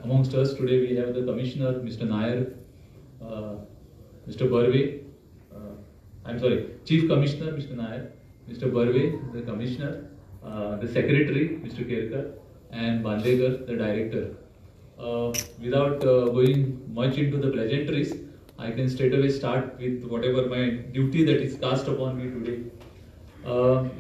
Amongst us today we have the Commissioner, Mr. Nair, Mr. Barve, Chief Commissioner, Mr. Nair, Mr. Barve, the Commissioner, the Secretary, Mr. Kerkar, and Bandekar, the Director. Without going much into the pleasantries, I can straight away start with whatever my duty that is cast upon me today.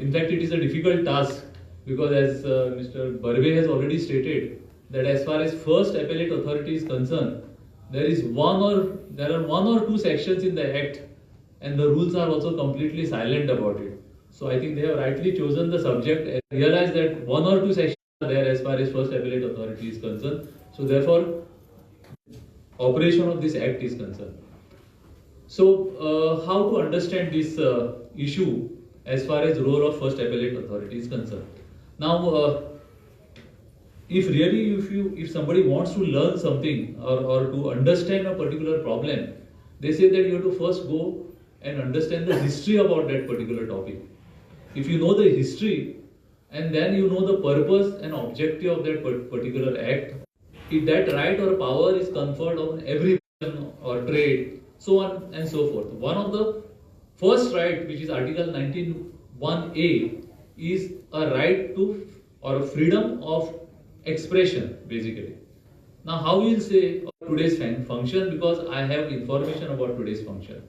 In fact, it is a difficult task because as Mr. Barve has already stated, that as far as first appellate authority is concerned, there are one or two sections in the Act and the rules are also completely silent about it. So I think they have rightly chosen the subject and realized that one or two sections are there as far as first appellate authority is concerned. So therefore, operation of this Act is concerned. So how to understand this issue as far as role of first appellate authority is concerned? Now, if somebody wants to learn something or to understand a particular problem, they say that you have to first go and understand the history about that particular topic. If you know the history and then you know the purpose and objective of that particular act, if that right or power is conferred on every person or trade, so on and so forth. One of the first right, which is Article 19(1)(a), is a right to or a freedom of expression, basically. Now, how we will say today's function, because I have information about today's function.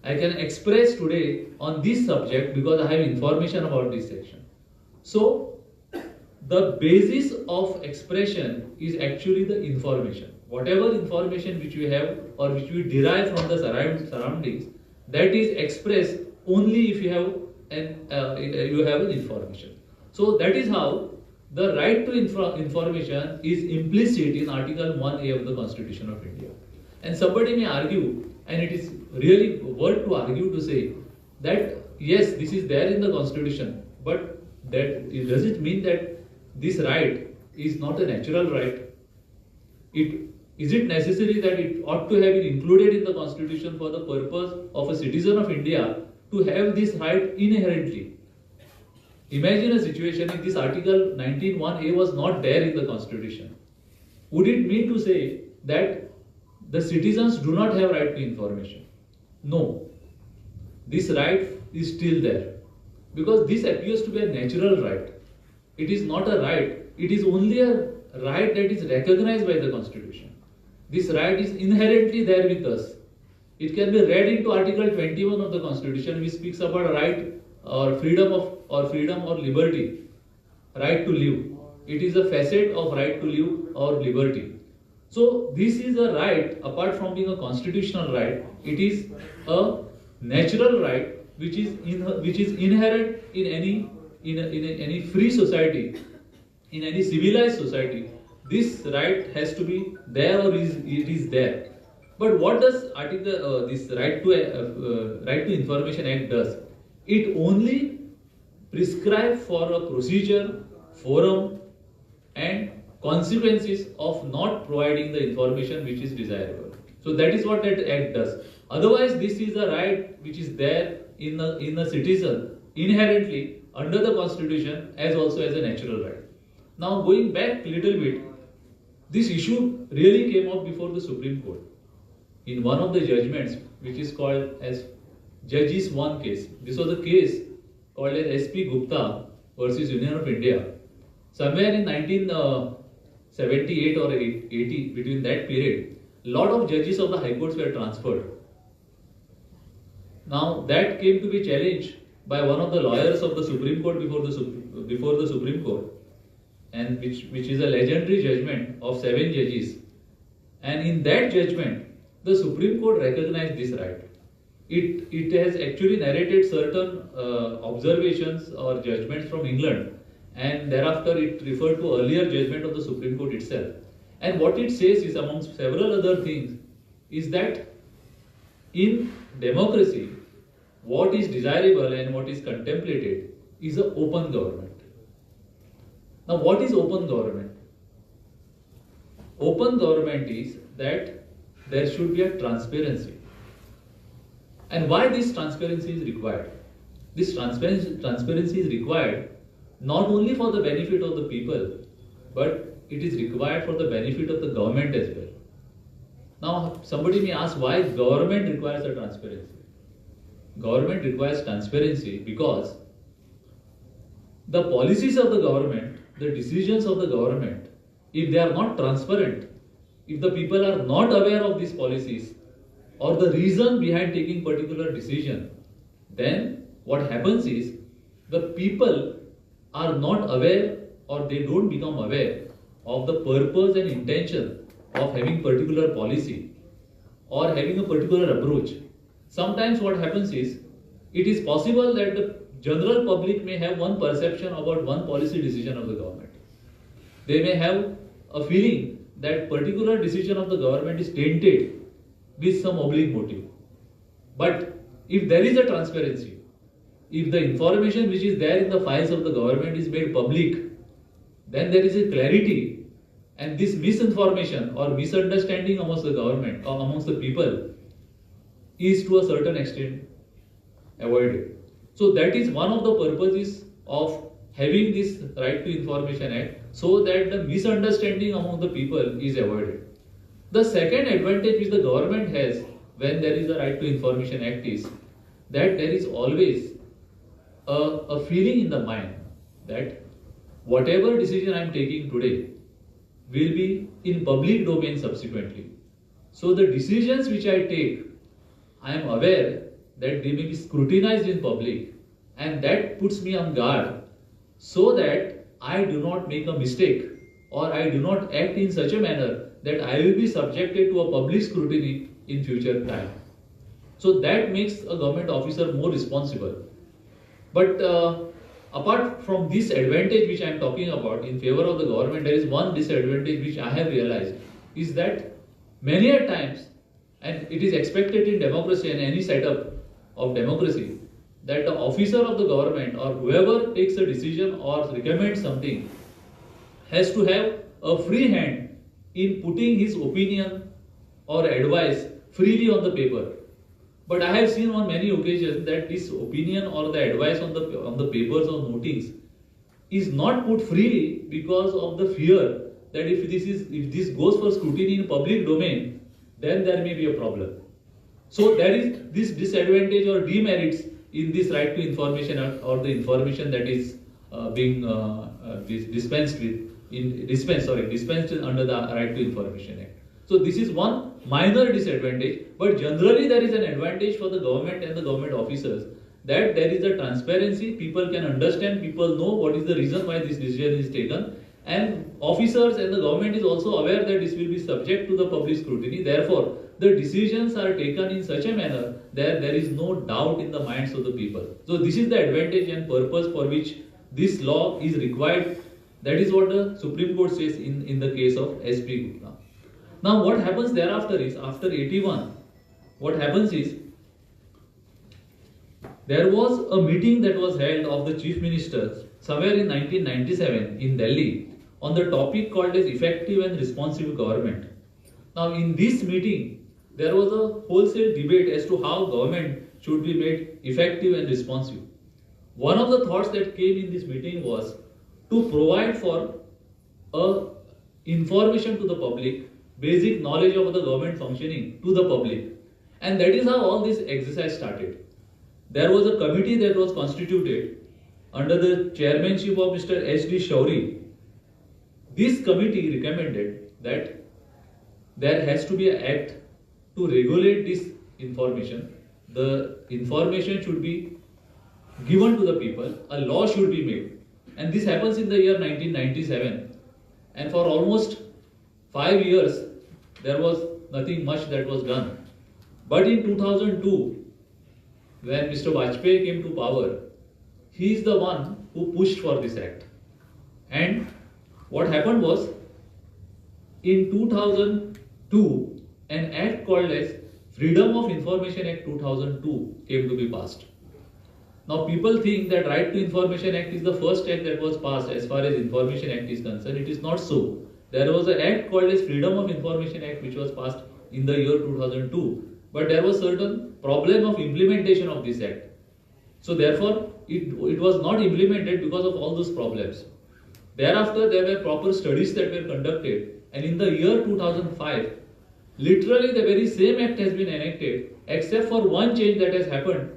I can express today on this subject because I have information about this section. So, the basis of expression is actually the information. Whatever information which we have or which we derive from the surroundings, that is expressed only if you have an information. So that is how the right to information is implicit in Article 1A of the Constitution of India. And somebody may argue, and it is really worth to argue to say that yes, this is there in the Constitution, but does it mean that this right is not a natural right? Is it necessary that it ought to have been included in the Constitution for the purpose of a citizen of India to have this right inherently? Imagine a situation if this Article 19(1)(a) was not there in the Constitution. Would it mean to say that the citizens do not have right to information? No. This right is still there. Because this appears to be a natural right. It is not a right. It is only a right that is recognized by the Constitution. This right is inherently there with us. It can be read into Article 21 of the Constitution, which speaks about a right or freedom or liberty, right to live. It is a facet of right to live or liberty. So this is a right, apart from being a constitutional right, it is a natural right which is inherent in any free society, in any civilized society. This right has to be there or it is there. But what does this right to Information Act does? It only prescribes for a procedure, forum, and consequences of not providing the information which is desirable. So that is what that act does. Otherwise, this is a right which is there in a citizen inherently under the Constitution as also as a natural right. Now, going back a little bit, this issue really came up before the Supreme Court in one of the judgments, which is called as Judges 1 case. This was a case called as SP Gupta versus Union of India. Somewhere in 1978 or 80, between that period, a lot of judges of the High Courts were transferred. Now that came to be challenged by one of the lawyers of the Supreme Court before the Supreme Court, and which is a legendary judgment of 7 judges. And in that judgment, the Supreme Court recognized this right. It has actually narrated certain observations or judgments from England, and thereafter it referred to earlier judgment of the Supreme Court itself. And what it says is, amongst several other things, is that in democracy, what is desirable and what is contemplated is an open government. Now, what is open government? Open government is that there should be a transparency. And why this transparency is required? This transparency is required not only for the benefit of the people, but it is required for the benefit of the government as well. Now, somebody may ask why government requires a transparency. Government requires transparency because the policies of the government, the decisions of the government, if they are not transparent, if the people are not aware of these policies or the reason behind taking particular decision, then what happens is the people are not aware or they don't become aware of the purpose and intention of having particular policy or having a particular approach. Sometimes what happens is, it is possible that the general public may have one perception about one policy decision of the government. They may have a feeling that particular decision of the government is tainted with some oblique motive. But if there is a transparency, if the information which is there in the files of the government is made public, then there is a clarity, and this misinformation or misunderstanding amongst the government or amongst the people is to a certain extent avoided. So that is one of the purposes of having this Right to Information Act, so that the misunderstanding among the people is avoided. The second advantage which the government has when there is a Right to Information Act is that there is always a feeling in the mind that whatever decision I am taking today will be in public domain subsequently. So the decisions which I take, I am aware that they may be scrutinized in public, and that puts me on guard so that I do not make a mistake or I do not act in such a manner that I will be subjected to a public scrutiny in future time. So that makes a government officer more responsible. But apart from this advantage which I am talking about in favor of the government, there is one disadvantage which I have realized, is that many a times, and it is expected in democracy and any setup of democracy, that the officer of the government or whoever takes a decision or recommends something has to have a free hand in putting his opinion or advice freely on the paper. But I have seen on many occasions that this opinion or the advice on the papers or notings is not put freely because of the fear that if this goes for scrutiny in public domain, then there may be a problem. So there is this disadvantage or demerits in this Right to Information Act, or the information that is being dispensed under the Right to Information Act. So this is one minor disadvantage, but generally there is an advantage for the government and the government officers, that there is a transparency, people can understand, people know what is the reason why this decision is taken, and officers and the government is also aware that this will be subject to the public scrutiny. Therefore, the decisions are taken in such a manner that there is no doubt in the minds of the people. So this is the advantage and purpose for which this law is required. That is what the Supreme Court says in the case of SP Gupta. Now what happens thereafter is, after 81, what happens is, there was a meeting that was held of the Chief Ministers somewhere in 1997 in Delhi on the topic called as effective and responsive government. Now in this meeting, there was a wholesale debate as to how government should be made effective and responsive. One of the thoughts that came in this meeting was to provide for information to the public, basic knowledge of the government functioning to the public. And that is how all this exercise started. There was a committee that was constituted under the chairmanship of Mr. H.D. Shauri. This committee recommended that there has to be an act to regulate this information. The information should be given to the people, a law should be made. And this happens in the year 1997. And for almost 5 years, there was nothing much that was done. But in 2002, when Mr. Vajpayee came to power, he is the one who pushed for this act. And what happened was, in 2002, an act called as Freedom of Information Act 2002 came to be passed. Now people think that Right to Information Act is the first act that was passed as far as Information Act is concerned. It is not so. There was an act called as Freedom of Information Act which was passed in the year 2002. But there was certain problem of implementation of this act. So therefore, it was not implemented because of all those problems. Thereafter, there were proper studies that were conducted, and in the year 2005, literally the very same act has been enacted, except for one change that has happened,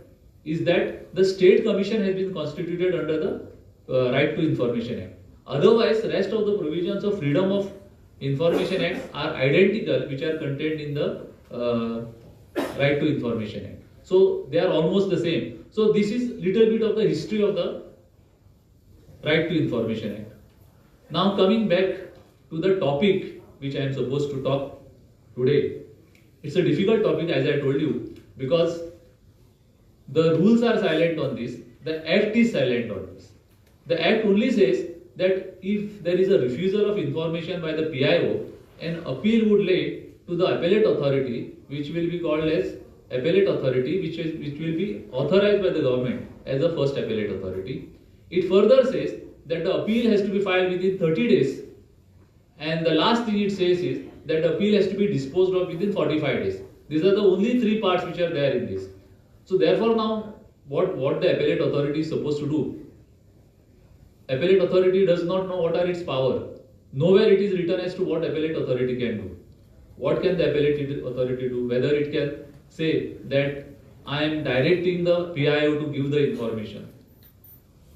is that the state commission has been constituted under the Right to Information Act. Otherwise, rest of the provisions of Freedom of Information Act are identical, which are contained in the Right to Information Act. So they are almost the same. So this is little bit of the history of the Right to Information Act. Now coming back to the topic which I am supposed to talk today. It's a difficult topic, as I told you, because the rules are silent on this, the Act is silent on this. The Act only says that if there is a refusal of information by the PIO, an appeal would lay to the appellate authority, which will be called as appellate authority, which will be authorized by the government as the first appellate authority. It further says that the appeal has to be filed within 30 days, and the last thing it says is that the appeal has to be disposed of within 45 days. These are the only three parts which are there in this. So therefore now, what the appellate authority is supposed to do? Appellate authority does not know what are its power. Nowhere it is written as to what appellate authority can do. What can the appellate authority do? Whether it can say that I am directing the PIO to give the information.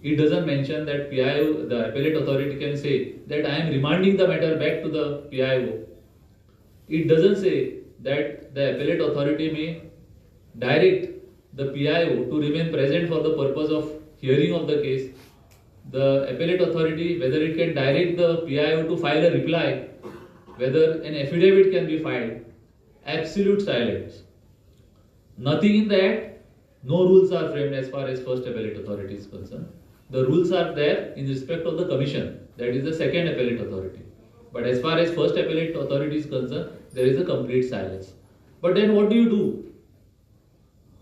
It doesn't mention that PIO, the appellate authority can say that I am remanding the matter back to the PIO. It doesn't say that the appellate authority may direct the PIO to remain present for the purpose of hearing of the case. The appellate authority, whether it can direct the PIO to file a reply, whether an affidavit can be filed, absolute silence. Nothing in the Act, no rules are framed as far as first appellate authority is concerned. The rules are there in respect of the commission, that is the second appellate authority. But as far as first appellate authority is concerned, there is a complete silence. But then what do you do?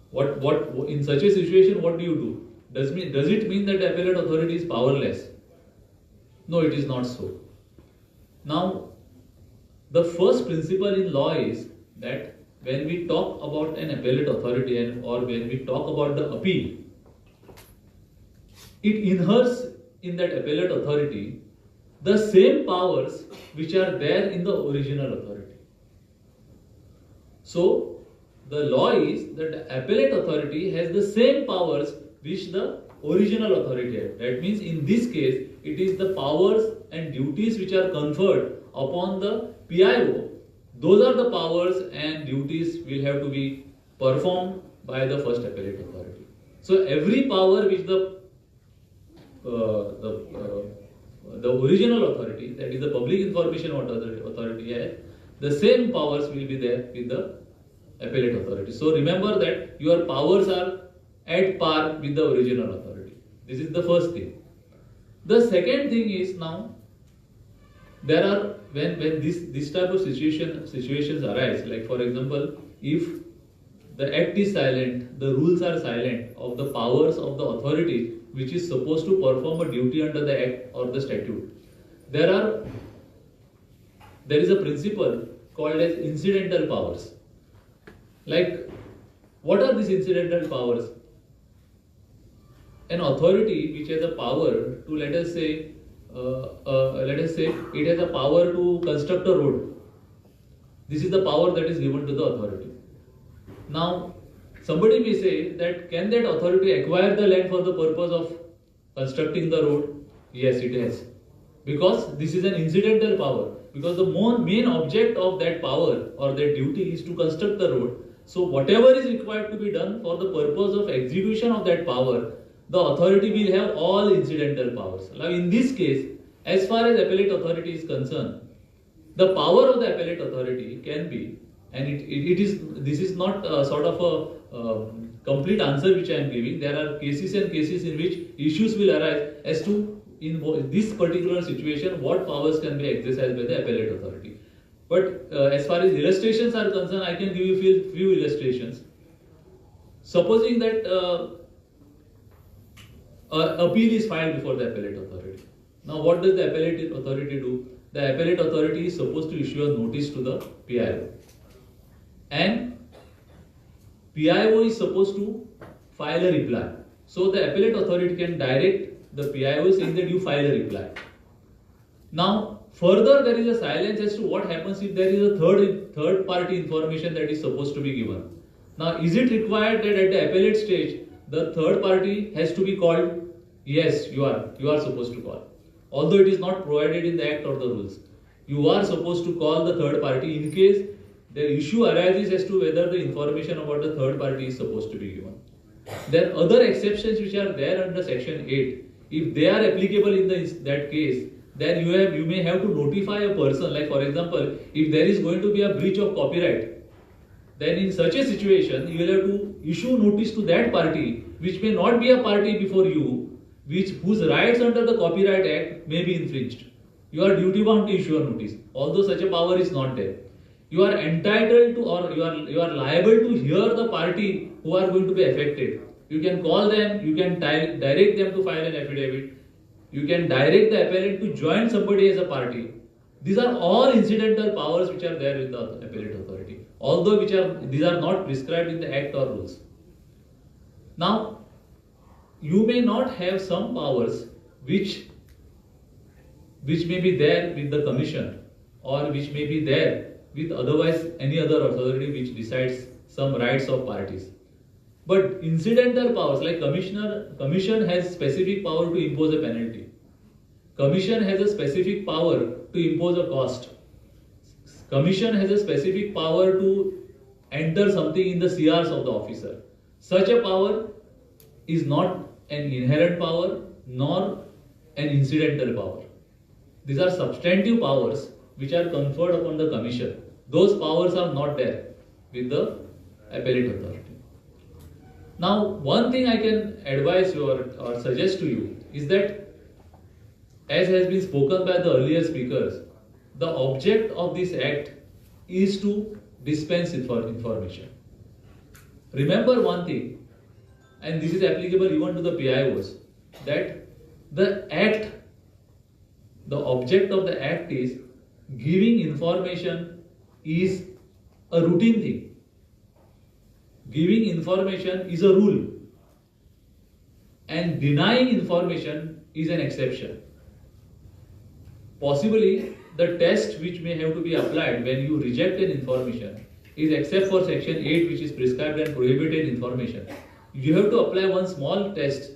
What in such a situation, what do you do? Does it mean that the appellate authority is powerless? No, it is not so. Now, the first principle in law is that when we talk about an appellate authority or when we talk about the appeal, it inheres in that appellate authority the same powers which are there in the original authority. So, the law is that the appellate authority has the same powers which the original authority had. That means in this case, it is the powers and duties which are conferred upon the PIO. Those are the powers and duties will have to be performed by the first appellate authority. So every power which the original authority, that is the public information authority has, the same powers will be there with the appellate authority. So remember that your powers are at par with the original authority. This is the first thing. The second thing is, now there are when this type of situations arise, like for example, if the Act is silent, the rules are silent of the powers of the authority which is supposed to perform a duty under the Act or the statute. There is a principle called as incidental powers. Like, what are these incidental powers? An authority which has a power to, let us say it has a power to construct a road. This is the power that is given to the authority. Now, somebody may say that can that authority acquire the land for the purpose of constructing the road? Yes, it has. Because this is an incidental power. Because the main object of that power or that duty is to construct the road. So whatever is required to be done for the purpose of execution of that power, the authority will have all incidental powers. Now in this case, as far as appellate authority is concerned, the power of the appellate authority can be, and this is not sort of a complete answer which I am giving. There are cases and cases in which issues will arise as to, in this particular situation, what powers can be exercised by the appellate authority. But as far as illustrations are concerned, I can give you few illustrations. Supposing that appeal is filed before the appellate authority. Now what does the appellate authority do? The appellate authority is supposed to issue a notice to the PIO. And PIO is supposed to file a reply. So the appellate authority can direct the PIO saying that you file a reply. Now, further there is a silence as to what happens if there is a third party information that is supposed to be given. Now, is it required that at the appellate stage the third party has to be called? Yes, you are supposed to call. Although it is not provided in the act or the rules, you are supposed to call the third party in case the issue arises as to whether the information about the third party is supposed to be given. There are other exceptions which are there under section 8. If they are applicable in that case, then you may have to notify a person. Like for example, if there is going to be a breach of copyright, then in such a situation you will have to issue notice to that party which may not be a party before you, whose rights under the Copyright Act may be infringed. You are duty bound to issue a notice, although such a power is not there. You are entitled to, or you are liable to hear the party who are going to be affected. You can call them, you can direct them to file an affidavit, you can direct the appellant to join somebody as a party. These are all incidental powers which are there with the appellate authority, although these are not prescribed in the act or rules. Now, you may not have some powers which may be there with the commission, or which may be there with otherwise any other authority which decides some rights of parties. But incidental powers like commission has specific power to impose a penalty. Commission has a specific power to impose a cost. Commission has a specific power to enter something in the CRs of the officer. Such a power is not an inherent power nor an incidental power. These are substantive powers which are conferred upon the commission. Those powers are not there with the appellate authority. Now, one thing I can advise you or suggest to you is that, as has been spoken by the earlier speakers, the object of this act is to dispense information. Remember one thing, and this is applicable even to the PIOs, that the object of the act is giving information is a routine thing. Giving information is a rule, and denying information is an exception. Possibly, the test which may have to be applied when you reject an information is, except for section 8 which is prescribed and prohibited information, you have to apply one small test.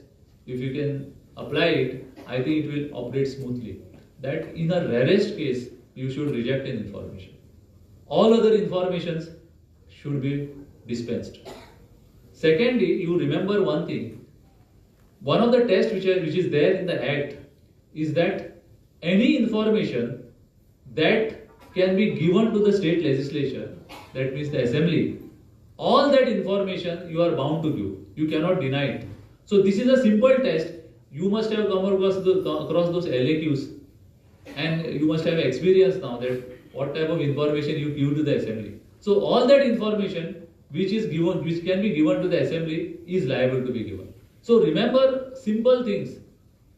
If you can apply it, I think it will operate smoothly. That in a rarest case, you should reject an information. All other informations should be dispensed. Secondly, you remember one thing. One of the tests which is there in the Act is that any information that can be given to the state legislature, that means the assembly, all that information you are bound to give. You cannot deny it. So this is a simple test. You must have come across those LAQs, and you must have experience now that what type of information you give to the assembly. So all that information which can be given to the assembly is liable to be given. So remember simple things,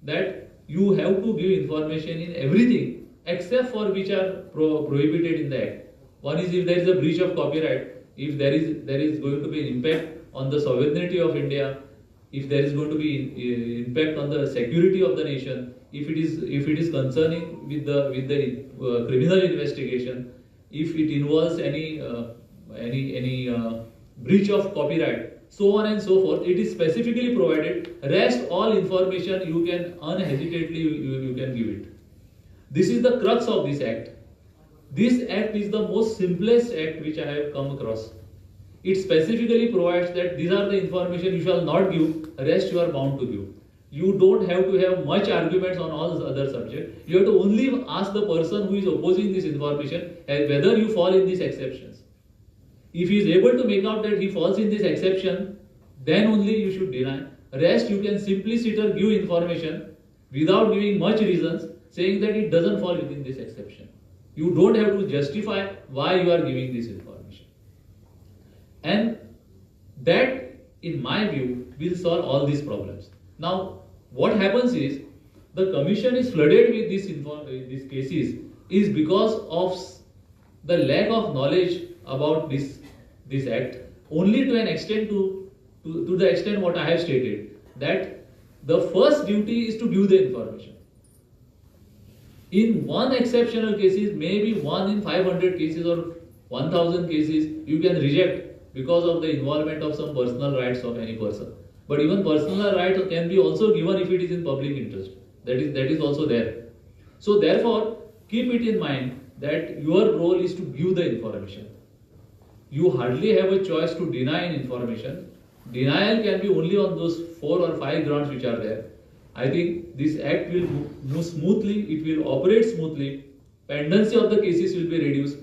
that you have to give information in everything except for which are prohibited in the Act. One is if there is a breach of copyright, if there is going to be an impact on the sovereignty of India, if there is going to be impact on the security of the nation, if it is concerning with the criminal investigation, if it involves any breach of copyright, so on and so forth. It is specifically provided. Rest all information you can unhesitedly you can give it. This is the crux of this Act. This Act is the most simplest Act which I have come across. It specifically provides that these are the information you shall not give, rest you are bound to give. You don't have to have much arguments on all other subjects. You have to only ask the person who is opposing this information whether you fall in these exceptions. If he is able to make out that he falls in this exception, then only you should deny. Rest you can simply sit or give information without giving much reasons, saying that it doesn't fall within this exception. You don't have to justify why you are giving this information. And that, in my view, will solve all these problems. Now, what happens is, the commission is flooded with these cases is because of the lack of knowledge about this Act, only to an extent to the extent what I have stated, that the first duty is to give the information. In one exceptional cases, maybe 1 in 500 cases or 1000 cases, you can reject because of the involvement of some personal rights of any person. But even personal right can be also given if it is in public interest. That is also there. So therefore, keep it in mind that your role is to give the information. You hardly have a choice to deny an information. Denial can be only on those 4 or 5 grounds which are there. I think this act will move smoothly, it will operate smoothly, pendency of the cases will be reduced.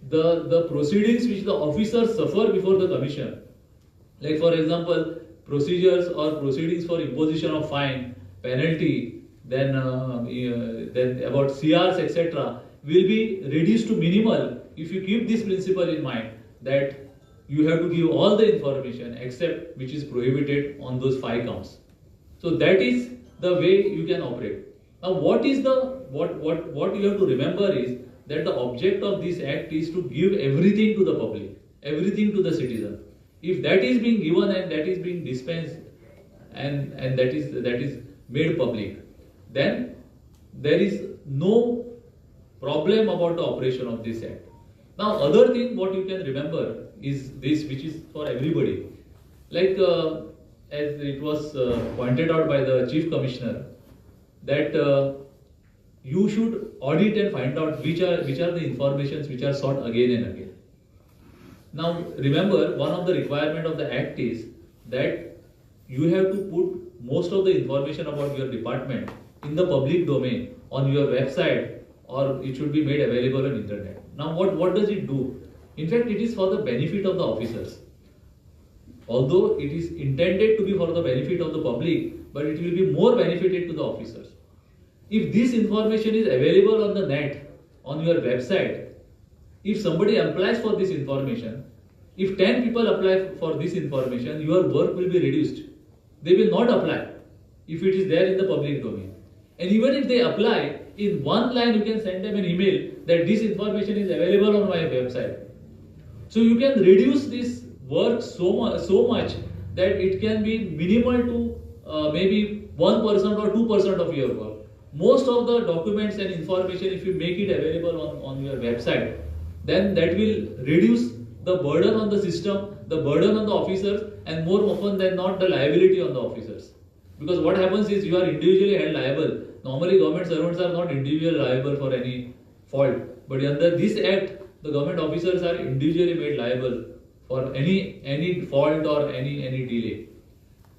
The proceedings which the officers suffer before the commission, like for example, procedures or proceedings for imposition of fine, penalty, then about CRs, etc., will be reduced to minimal if you keep this principle in mind that you have to give all the information except which is prohibited on those 5 counts. So that is the way you can operate. Now what you have to remember is that the object of this act is to give everything to the public, everything to the citizen. If that is being given and that is being dispensed and that is made public, then there is no problem about the operation of this act. Now other thing what you can remember is this, which is for everybody. Like as it was pointed out by the Chief Commissioner, that you should audit and find out which are the informations which are sought again and again. Now remember, one of the requirement of the act is that you have to put most of the information about your department in the public domain on your website, or it should be made available on internet. Now what does it do? In fact, it is for the benefit of the officers. Although it is intended to be for the benefit of the public, but it will be more benefited to the officers. If this information is available on the net, on your website, if somebody applies for this information, if 10 people apply for this information, your work will be reduced. They will not apply if it is there in the public domain. And even if they apply, in one line you can send them an email that this information is available on my website. So you can reduce this work so much that it can be minimal to maybe 1% or 2% of your work. Most of the documents and information, if you make it available on your website, then that will reduce the burden on the system, the burden on the officers, and more often than not the liability on the officers. Because what happens is you are individually held liable. Normally government servants are not individually liable for any fault, but under this act the government officers are individually made liable for any fault or any delay.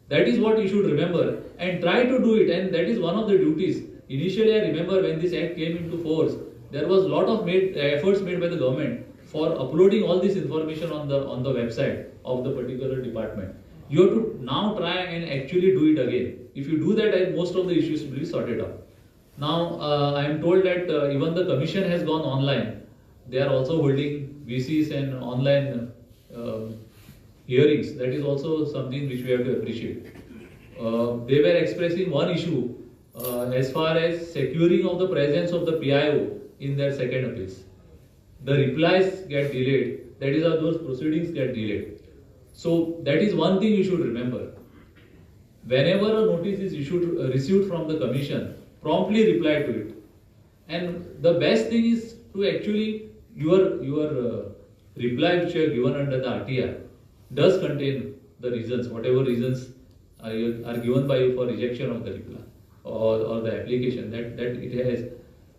That is what you should remember and try to do it, and that is one of the duties. Initially, I remember when this act came into force, there was a lot of efforts made by the government for uploading all this information on the website of the particular department. You have to now try and actually do it again. If you do that, most of the issues will be sorted out. Now, I am told that even the commission has gone online. They are also holding VCs and online hearings. That is also something which we have to appreciate. They were expressing one issue as far as securing of the presence of the PIO in their second appeals. The replies get delayed. That is how those proceedings get delayed. So that is one thing you should remember. Whenever a notice is received from the commission, promptly reply to it. And the best thing is to actually your reply which you have given under the RTI does contain the reasons, whatever reasons are given by you for rejection of the reply or the application that it has.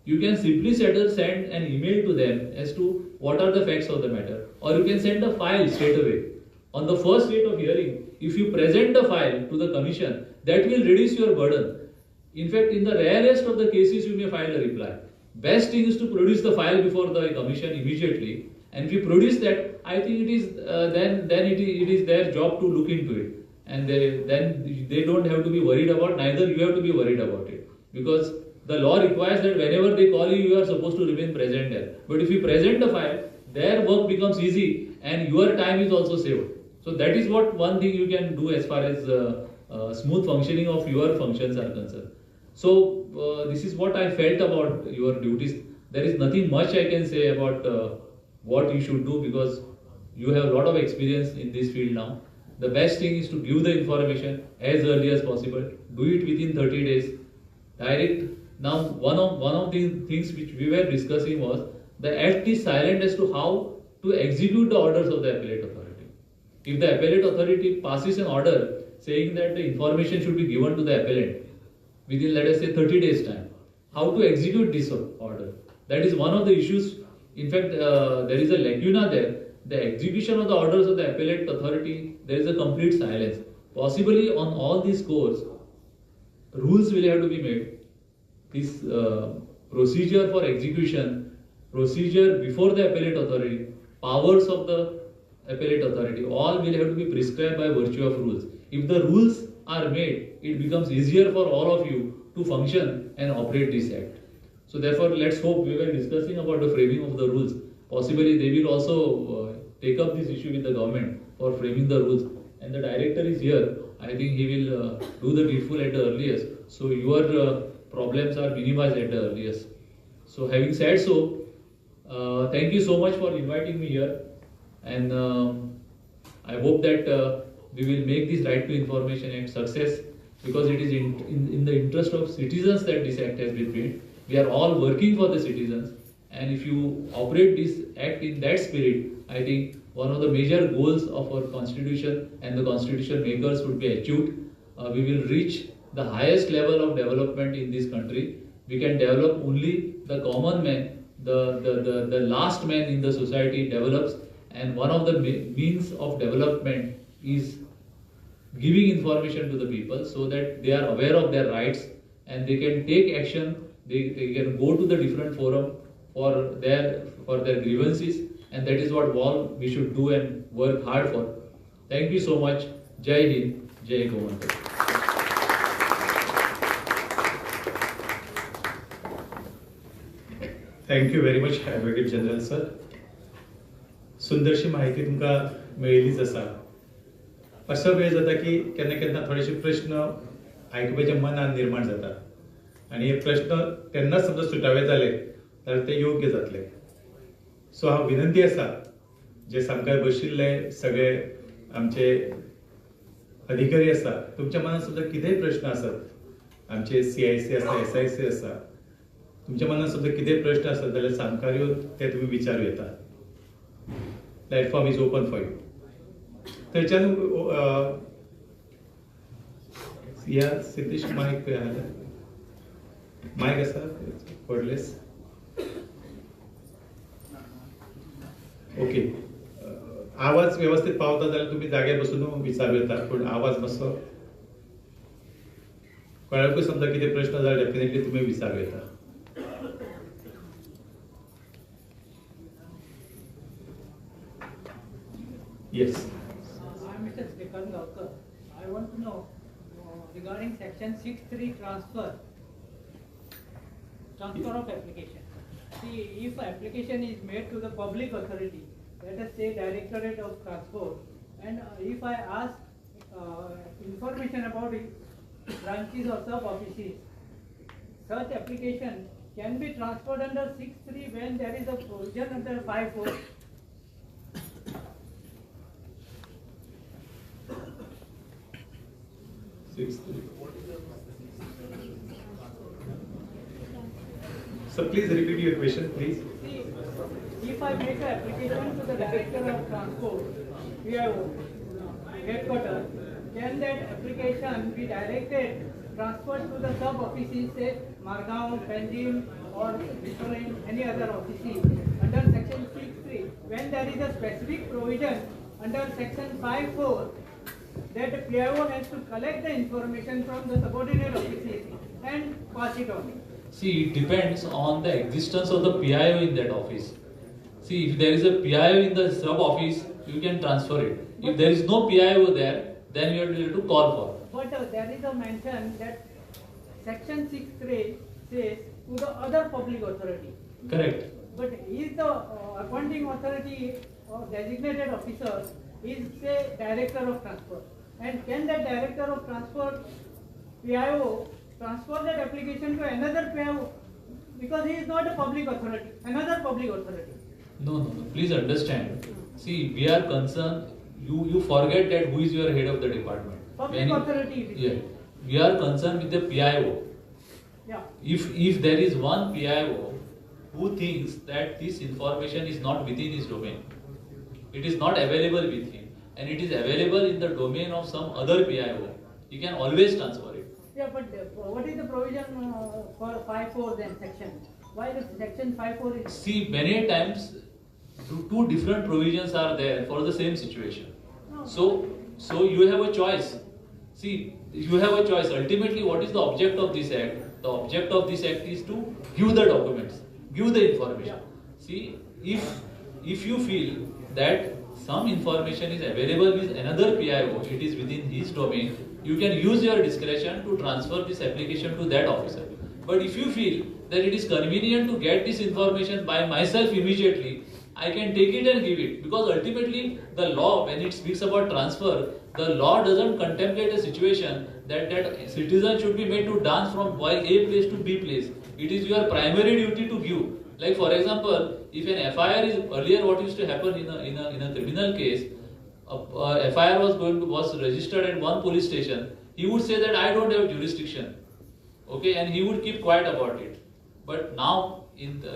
You can simply send an email to them as to what are the facts of the matter, or you can send a file straight away. On the first date of hearing, if you present the file to the commission, that will reduce your burden. In fact, in the rarest of the cases, you may file a reply. Best thing is to produce the file before the commission immediately, and if you produce that, I think it is then it is their job to look into it, and then they don't have to be worried about. Neither you have to be worried about it, because the law requires that whenever they call you, you are supposed to remain present there. But if you present the file, their work becomes easy, and your time is also saved. So that is what one thing you can do as far as smooth functioning of your functions are concerned. So this is what I felt about your duties. There is nothing much I can say about what you should do, because you have a lot of experience in this field now. The best thing is to give the information as early as possible. Do it within 30 days. Direct Now, one of the things which we were discussing was the act is silent as to how to execute the orders of the appellate authority. If the appellate authority passes an order saying that the information should be given to the appellant within, let us say, 30 days time, how to execute this order? That is one of the issues. In fact, there is a lacuna there. The execution of the orders of the appellate authority, there is a complete silence. Possibly on all these scores, rules will have to be made. This procedure for execution, procedure before the appellate authority, powers of the appellate authority, all will have to be prescribed by virtue of rules. If the rules are made, it becomes easier for all of you to function and operate this act. So therefore, let's hope. We were discussing about the framing of the rules. Possibly they will also take up this issue with the government for framing the rules. And the director is here. I think he will do the needful at the earliest. So your problems are minimized at the earliest. So having said so, thank you so much for inviting me here. And I hope that we will make this right to information act success, because it is in the interest of citizens that this act has been made. We are all working for the citizens, and if you operate this act in that spirit, I think one of the major goals of our constitution and the constitution makers would be achieved. We will reach the highest level of development in this country. We can develop only the common man, the last man in the society develops, and one of the means of development is giving information to the people so that they are aware of their rights and they can take action. They can go to the different forum for their grievances, and that is what all we should do and work hard for. Thank you so much. Jai Hind, Jai Goan. Thank you very much, Advocate General sir. सुंदरशी माहिती तुमकां मेळिल्लीच आसा. असो वेळ जाता की केन्ना केन्ना थोडेशे प्रश्न आयकुप्याच्या मनात निर्माण जाता, आणि हे प्रश्न तेन्ना समजा सुटावे जाले जाल्यार ते योग्य जातले. सो हांव विनंती आसा जे सामकार बशिल्ले सगळे आमचे अधिकारी आसा, तुमच्या मनात सुद्धा कितेंय प्रश्न आसत, आमचे CIC आसा, SIC आसा, तुमच्या मनात सुद्धा कितेंय प्रश्न आसत जाल्यार सामकार येवन ते तुम्ही विचारू येता. Platform is open for you. थंयच्यान ह्या सिद्धेश मायक खंय आहा? मायक आसा पडलेस? ओके. आवाज व्यवस्थित पावता जाल्यार तुम्ही जाग्यार बसून विचारू येता, पण आवाज मातसो कळकूय समजा कितें प्रश्न जाल्यार डेफिनेटली तुम्ही विचारू येता. Yes. I'm Mr. Srikanth Gaukar. I want to know regarding section 6.3 transfer of application. See, if application is made to the public authority, let us say Directorate of Transport, and if I ask information about branches or sub-offices, such application can be transferred under 6.3 when there is a provision under 5.4. So please repeat your question, please. See, if I make an application to the Director of Transport, PIO, headquarters, can that application be directed, transferred to the sub-offices, say Margaon, Panjim, or Victorin, any other offices, under section 6.3, when there is a specific provision under section 5.4, that the PIO has to collect the information from the subordinate offices and pass it on. See, it depends on the existence of the PIO in that office. See, if there is a PIO in the sub-office, you can transfer it. If there is no PIO there, then you have to call for. But there is a mention that section 6.3 says to the other public authority. Correct. But is the appointing authority or designated officer is say Director of Transport, and can that Director of Transport PIO transfer that application to another PIO, because he is not a public authority, another public authority? No. Please understand. See, we are concerned. You forget that who is your head of the department. Public authority. Yeah. We are concerned with the PIO. Yeah. If there is one PIO who thinks that this information is not within his domain, it is not available with him, and it is available in the domain of some other PIO, he can always transfer it. Yeah, but what is the provision for 5.4 then section? Why the section 5.4 is? See, many times two different provisions are there for the same situation. No. So you have a choice. See, you have a choice. Ultimately, what is the object of this act? The object of this act is to give the documents, give the information. Yeah. See, if you feel that some information is available with another PIO, it is within his domain, you can use your discretion to transfer this application to that officer. But if you feel that it is convenient to get this information by myself immediately, I can take it and give it. Because ultimately, the law, when it speaks about transfer, the law doesn't contemplate a situation that citizen should be made to dance from A place to B place. It is your primary duty to give. Like for example, if an FIR is earlier, what used to happen in a criminal case, a FIR was registered at one police station. He would say that I don't have jurisdiction, okay, and he would keep quiet about it. But now,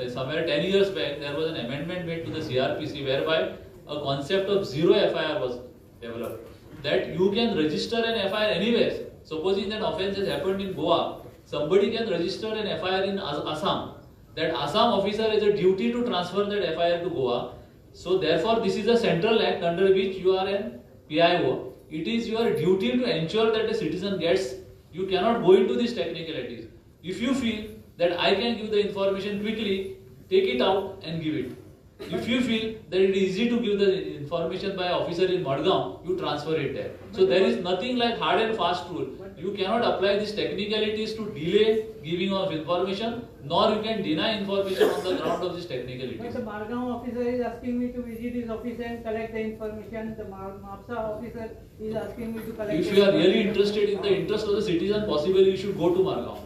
somewhere 10 years back, there was an amendment made to the CRPC whereby a concept of zero FIR was developed. That you can register an FIR anywhere. Supposing that offence has happened in Goa, somebody can register an FIR in Assam. That Assam officer has a duty to transfer that FIR to Goa. So therefore, this is a central act under which you are an PIO. It is your duty to ensure that the citizen gets. You cannot go into these technicalities. If you feel that I can give the information quickly, take it out and give it. If you feel that it is easy to give the information by officer in Madgaon, you transfer it there. So there is nothing like hard and fast rule. You cannot apply these technicalities to delay giving of information, nor you can deny information on the ground of these But technicalities. the Margaon officer is asking me to visit his office and collect the information. The MAPSA officer is asking me to collect. If you are really interested in the interest of the citizen, possibly you should go to Margaon.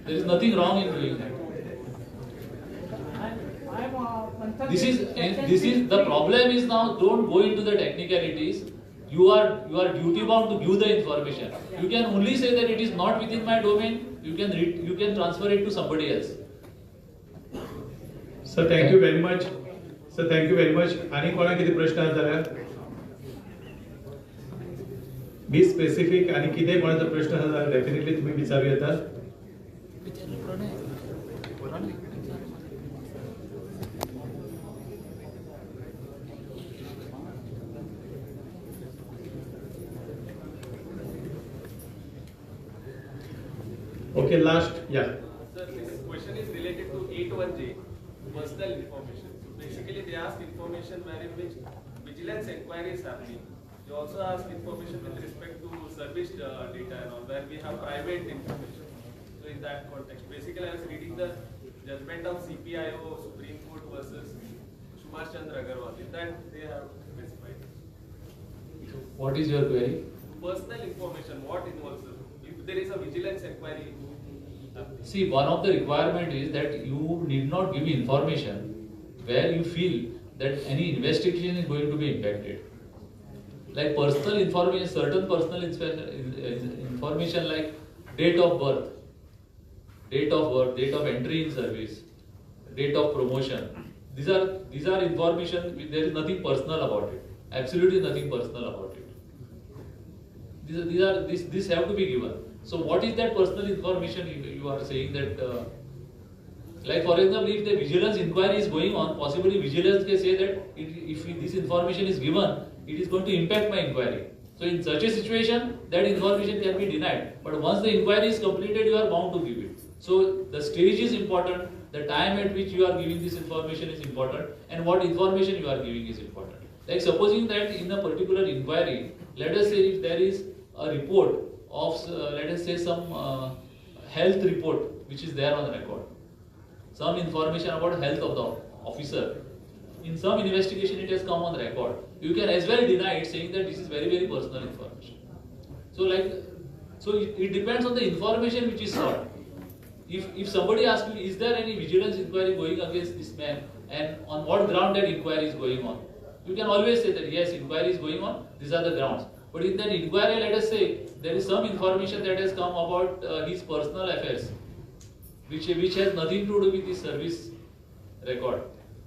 There is nothing wrong in doing that. This is the problem is now, don't go into the technicalities. You are duty bound to give the information. You can only say that it is not within my domain. You can transfer it to somebody else. Sir, thank you very much. Sir, thank you very much. आणि कोणा किती प्रश्न आसा be specific आणि किती कोणाचा प्रश्न आसा डेफिनेटली तुम्ही विचारू येता. Okay, last, yeah. Sir, this question is related to 81J, personal information. So basically, they ask information wherein which vigilance inquiry is happening. They also ask information with respect to service data and all, where we have private information. So in that context, basically, I was reading the judgment of CPIO Supreme Court versus Subhash Chandra Agarwal. In that, they have specified. What is your query? Personal information, what involves it? If there is a vigilance inquiry. See, one of the requirement is that you need not give information where you feel that any investigation is going to be impacted. Like personal information, certain personal information like date of birth, date of entry in service, date of promotion. These are information. There is nothing personal about it. Absolutely nothing personal about it. These have to be given. So what is that personal information you are saying that, like for example, if the vigilance inquiry is going on, possibly vigilance can say that if this information is given, it is going to impact my inquiry. So in such a situation, that information can be denied. But once the inquiry is completed, you are bound to give it. So the stage is important, the time at which you are giving this information is important, and what information you are giving is important. Like supposing that in a particular inquiry, let us say if there is a report of, let us say some health report which is there on record, some information about health of the officer. In some investigation it has come on record. You can as well deny it, saying that this is very, very personal information. So it depends on the information which is sought. If somebody asks you, is there any vigilance inquiry going against this man, and on what ground that inquiry is going on, you can always say that yes, inquiry is going on, these are the grounds. But in that inquiry, let us say, there is some information that has come about his personal affairs. which has nothing to do with the service record.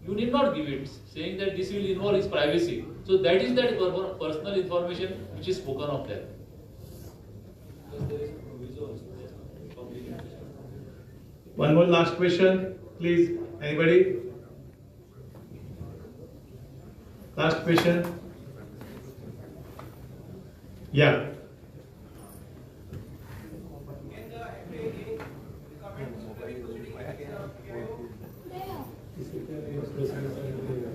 You need not give it, saying that this will involve his privacy. So that is that personal information which is spoken of there. One more last question, please. Anybody? Last question. Yeah.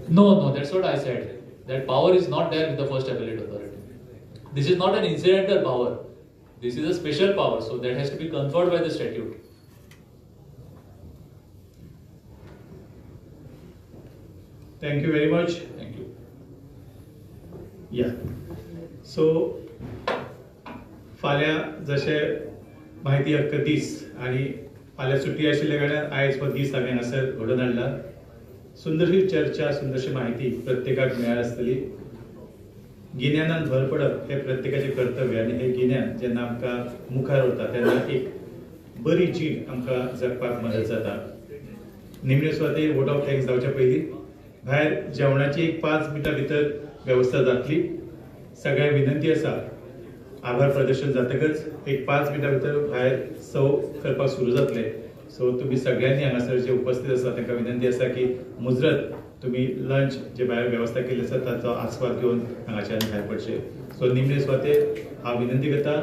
No, that's what I said. That power is not there with the first appellate authority. This is not an incidental power. This is a special power, so that has to be conferred by the statute. Thank you very much. Thank you. Yeah. So, फाल्या जशे माहिती हक्क दीस आणि फाल्या सुट्टी आशिल्ल्या कारणान आयज हो दीस हांवें हांगासर घडोवन हाडला. सुंदरशी चर्चा, सुंदरशी माहिती प्रत्येकाक मेळ्ळी आसतली. गिन्यानान भर पडप हे प्रत्येकाचे कर्तव्य आणि हे गिन्यान जेन्ना आमकां मुखार व्हरता तेन्ना एक बरी जीण आमकां जगपाक मदत जाता. निमणे सुवातेर वोट ऑफ थँक्स जावच्या पयलीं भायर जेवणाची एक 5 मिनटां भितर वेवस्था जातली. सगळ्या विनंती आसा आभार प्रदर्शन जातकच एक 5 मिनटां भितर भायर सर्व करपाक सुरू जातले. सो तुम्ही सगळ्यांनी हांगासर जे उपस्थित आसा तांकां विनंती आसा की मुजरत तुम्ही लंच जे भायर वेवस्था केल्ली आसा ताचो आस्वाद घेवन हांगाच्यान भायर पडचे. सो निमणे सुवातेर हांव विनंती करता